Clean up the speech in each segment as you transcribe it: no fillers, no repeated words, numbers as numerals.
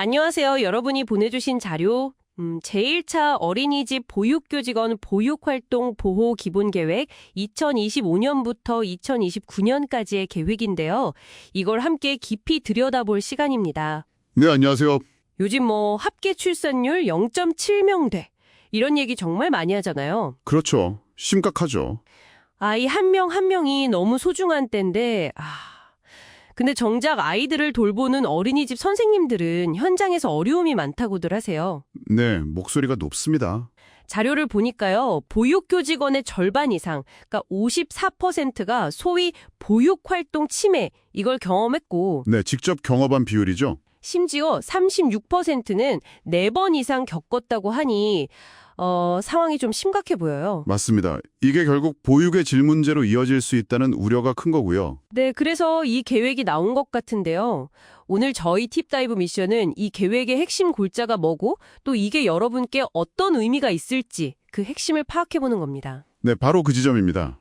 안녕하세요. 여러분이 보내주신 자료, 제1차 어린이집 보육교직원 보육활동 보호 기본계획 2025년부터 2029년까지의 계획인데요. 이걸 함께 깊이 들여다볼 시간입니다. 네, 안녕하세요. 요즘 합계 출산율 0.7명대 이런 얘기 정말 많이 하잖아요. 그렇죠. 심각하죠. 아이 한 명 한 명이 너무 소중한 때인데 근데 정작 아이들을 돌보는 어린이집 선생님들은 현장에서 어려움이 많다고들 하세요. 네, 목소리가 높습니다. 자료를 보니까요. 보육교직원의 절반 이상, 그러니까 54%가 소위 보육활동 침해, 이걸 경험했고 네, 직접 경험한 비율이죠. 심지어 36%는 4번 이상 겪었다고 하니 상황이 좀 심각해 보여요. 맞습니다. 이게 결국 보육의 질 문제로 이어질 수 있다는 우려가 큰 거고요. 네, 그래서 이 계획이 나온 것 같은데요. 오늘 저희 팁다이브 미션은 이 계획의 핵심 골자가 뭐고 또 이게 여러분께 어떤 의미가 있을지 그 핵심을 파악해보는 겁니다. 네, 바로 그 지점입니다.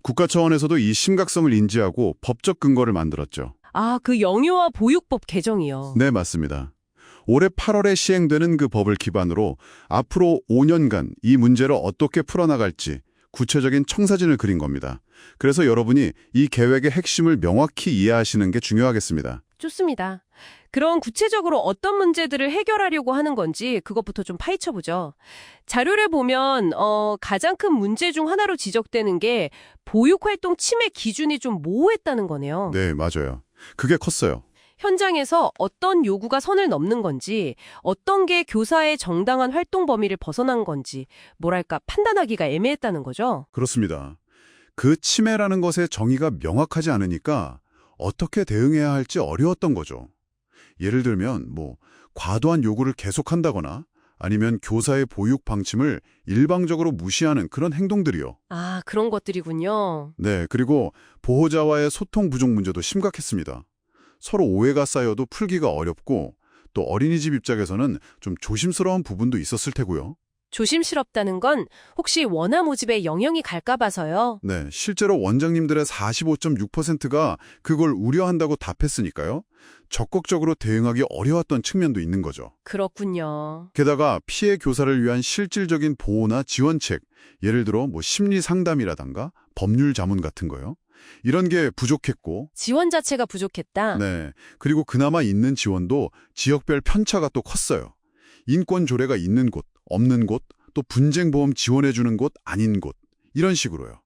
국가 차원에서도 이 심각성을 인지하고 법적 근거를 만들었죠. 그 영유아 보육법 개정이요. 네, 맞습니다. 올해 8월에 시행되는 그 법을 기반으로 앞으로 5년간 이 문제를 어떻게 풀어나갈지 구체적인 청사진을 그린 겁니다. 그래서 여러분이 이 계획의 핵심을 명확히 이해하시는 게 중요하겠습니다. 좋습니다. 그럼 구체적으로 어떤 문제들을 해결하려고 하는 건지 그것부터 좀 파헤쳐보죠. 자료를 보면 가장 큰 문제 중 하나로 지적되는 게 보육활동 침해 기준이 좀 모호했다는 거네요. 네, 맞아요. 그게 컸어요. 현장에서 어떤 요구가 선을 넘는 건지, 어떤 게 교사의 정당한 활동 범위를 벗어난 건지, 뭐랄까 판단하기가 애매했다는 거죠. 그렇습니다. 그 침해라는 것의 정의가 명확하지 않으니까 어떻게 대응해야 할지 어려웠던 거죠. 예를 들면 과도한 요구를 계속한다거나 아니면 교사의 보육 방침을 일방적으로 무시하는 그런 행동들이요. 그런 것들이군요. 네, 그리고 보호자와의 소통 부족 문제도 심각했습니다. 서로 오해가 쌓여도 풀기가 어렵고 또 어린이집 입장에서는 좀 조심스러운 부분도 있었을 테고요. 조심스럽다는 건 혹시 원화 모집에 영향이 갈까 봐서요. 네, 실제로 원장님들의 45.6%가 그걸 우려한다고 답했으니까요. 적극적으로 대응하기 어려웠던 측면도 있는 거죠. 그렇군요. 게다가 피해 교사를 위한 실질적인 보호나 지원책, 예를 들어 심리 상담이라던가 법률 자문 같은 거요. 이런 게 부족했고 지원 자체가 부족했다. 네, 그리고 그나마 있는 지원도 지역별 편차가 또 컸어요. 인권 조례가 있는 곳, 없는 곳, 또 분쟁보험 지원해주는 곳, 아닌 곳 이런 식으로요.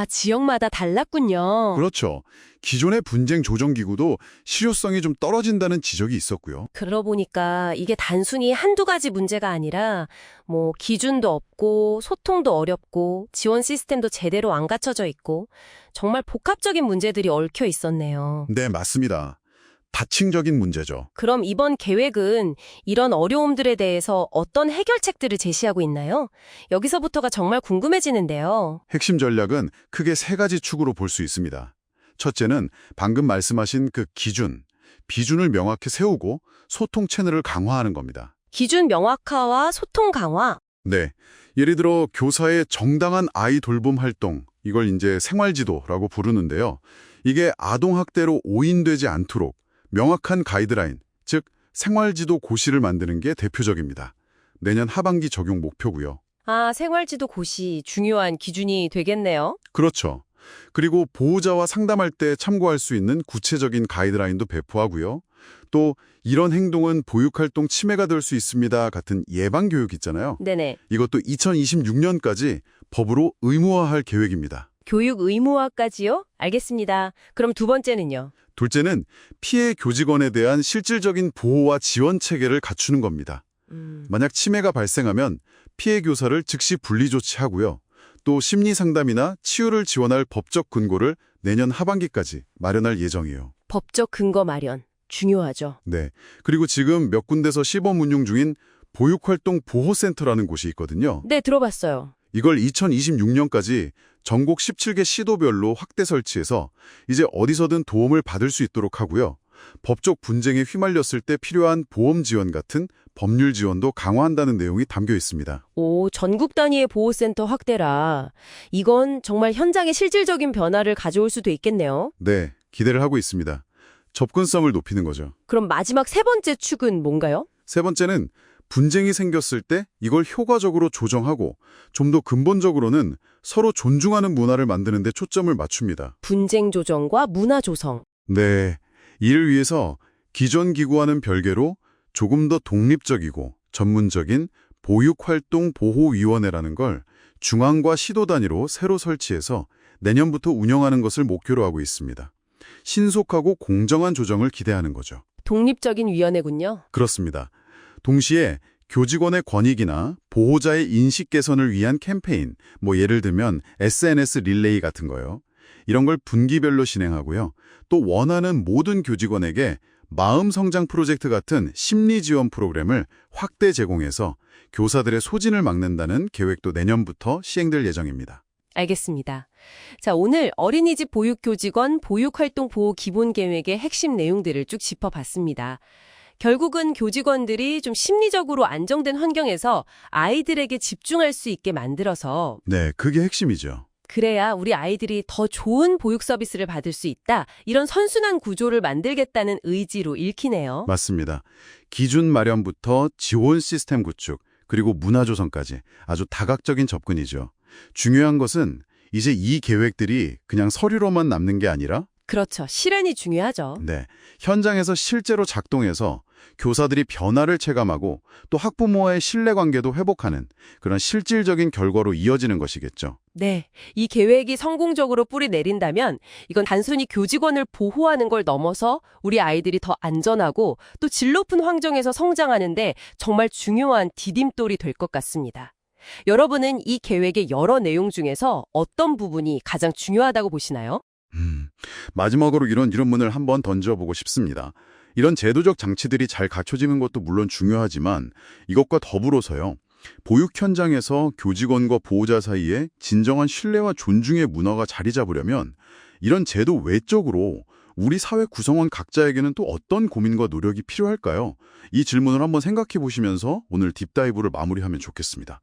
지역마다 달랐군요. 그렇죠. 기존의 분쟁 조정기구도 실효성이 좀 떨어진다는 지적이 있었고요. 그러고 보니까 이게 단순히 한두 가지 문제가 아니라 기준도 없고 소통도 어렵고 지원 시스템도 제대로 안 갖춰져 있고 정말 복합적인 문제들이 얽혀 있었네요. 네, 맞습니다. 다층적인 문제죠. 그럼 이번 계획은 이런 어려움들에 대해서 어떤 해결책들을 제시하고 있나요? 여기서부터가 정말 궁금해지는데요. 핵심 전략은 크게 3가지 축으로 볼 수 있습니다. 첫째는 방금 말씀하신 그 기준, 비준을 명확히 세우고 소통 채널을 강화하는 겁니다. 기준 명확화와 소통 강화. 네, 예를 들어 교사의 정당한 아이 돌봄 활동, 이걸 이제 생활지도라고 부르는데요. 이게 아동학대로 오인되지 않도록 명확한 가이드라인, 즉 생활지도 고시를 만드는 게 대표적입니다. 내년 하반기 적용 목표고요. 생활지도 고시 중요한 기준이 되겠네요. 그렇죠. 그리고 보호자와 상담할 때 참고할 수 있는 구체적인 가이드라인도 배포하고요. 또 이런 행동은 보육활동 침해가 될 수 있습니다 같은 예방교육 있잖아요. 네네. 이것도 2026년까지 법으로 의무화할 계획입니다. 교육 의무화까지요? 알겠습니다. 그럼 두 번째는요? 둘째는 피해 교직원에 대한 실질적인 보호와 지원 체계를 갖추는 겁니다. 만약 침해가 발생하면 피해 교사를 즉시 분리 조치하고요. 또 심리 상담이나 치유를 지원할 법적 근거를 내년 하반기까지 마련할 예정이에요. 법적 근거 마련. 중요하죠. 네. 그리고 지금 몇 군데서 시범 운용 중인 보육활동 보호센터라는 곳이 있거든요. 네, 들어봤어요. 이걸 2026년까지 전국 17개 시도별로 확대 설치해서 이제 어디서든 도움을 받을 수 있도록 하고요. 법적 분쟁에 휘말렸을 때 필요한 보험 지원 같은 법률 지원도 강화한다는 내용이 담겨 있습니다. 전국 단위의 보호센터 확대라. 이건 정말 현장에 실질적인 변화를 가져올 수도 있겠네요. 네, 기대를 하고 있습니다. 접근성을 높이는 거죠. 그럼 마지막 세 번째 축은 뭔가요? 세 번째는 분쟁이 생겼을 때 이걸 효과적으로 조정하고 좀 더 근본적으로는 서로 존중하는 문화를 만드는 데 초점을 맞춥니다. 분쟁 조정과 문화 조성. 네, 이를 위해서 기존 기구와는 별개로 조금 더 독립적이고 전문적인 보육활동보호위원회라는 걸 중앙과 시도 단위로 새로 설치해서 내년부터 운영하는 것을 목표로 하고 있습니다. 신속하고 공정한 조정을 기대하는 거죠. 독립적인 위원회군요. 그렇습니다. 동시에 교직원의 권익이나 보호자의 인식 개선을 위한 캠페인, 예를 들면 SNS 릴레이 같은 거요. 이런 걸 분기별로 진행하고요. 또 원하는 모든 교직원에게 마음 성장 프로젝트 같은 심리 지원 프로그램을 확대 제공해서 교사들의 소진을 막는다는 계획도 내년부터 시행될 예정입니다. 알겠습니다. 자, 오늘 어린이집 보육교직원 보육활동 보호 기본계획의 핵심 내용들을 쭉 짚어봤습니다. 결국은 교직원들이 좀 심리적으로 안정된 환경에서 아이들에게 집중할 수 있게 만들어서 네, 그게 핵심이죠. 그래야 우리 아이들이 더 좋은 보육 서비스를 받을 수 있다. 이런 선순환 구조를 만들겠다는 의지로 읽히네요. 맞습니다. 기준 마련부터 지원 시스템 구축, 그리고 문화 조성까지 아주 다각적인 접근이죠. 중요한 것은 이제 이 계획들이 그냥 서류로만 남는 게 아니라 그렇죠. 실현이 중요하죠. 네, 현장에서 실제로 작동해서 교사들이 변화를 체감하고 또 학부모와의 신뢰관계도 회복하는 그런 실질적인 결과로 이어지는 것이겠죠. 네, 이 계획이 성공적으로 뿌리 내린다면 이건 단순히 교직원을 보호하는 걸 넘어서 우리 아이들이 더 안전하고 또 질 높은 환경에서 성장하는데 정말 중요한 디딤돌이 될 것 같습니다. 여러분은 이 계획의 여러 내용 중에서 어떤 부분이 가장 중요하다고 보시나요? 마지막으로 이런 질문을 한번 던져보고 싶습니다. 이런 제도적 장치들이 잘 갖춰지는 것도 물론 중요하지만 이것과 더불어서요. 보육 현장에서 교직원과 보호자 사이에 진정한 신뢰와 존중의 문화가 자리 잡으려면 이런 제도 외적으로 우리 사회 구성원 각자에게는 또 어떤 고민과 노력이 필요할까요? 이 질문을 한번 생각해 보시면서 오늘 딥다이브를 마무리하면 좋겠습니다.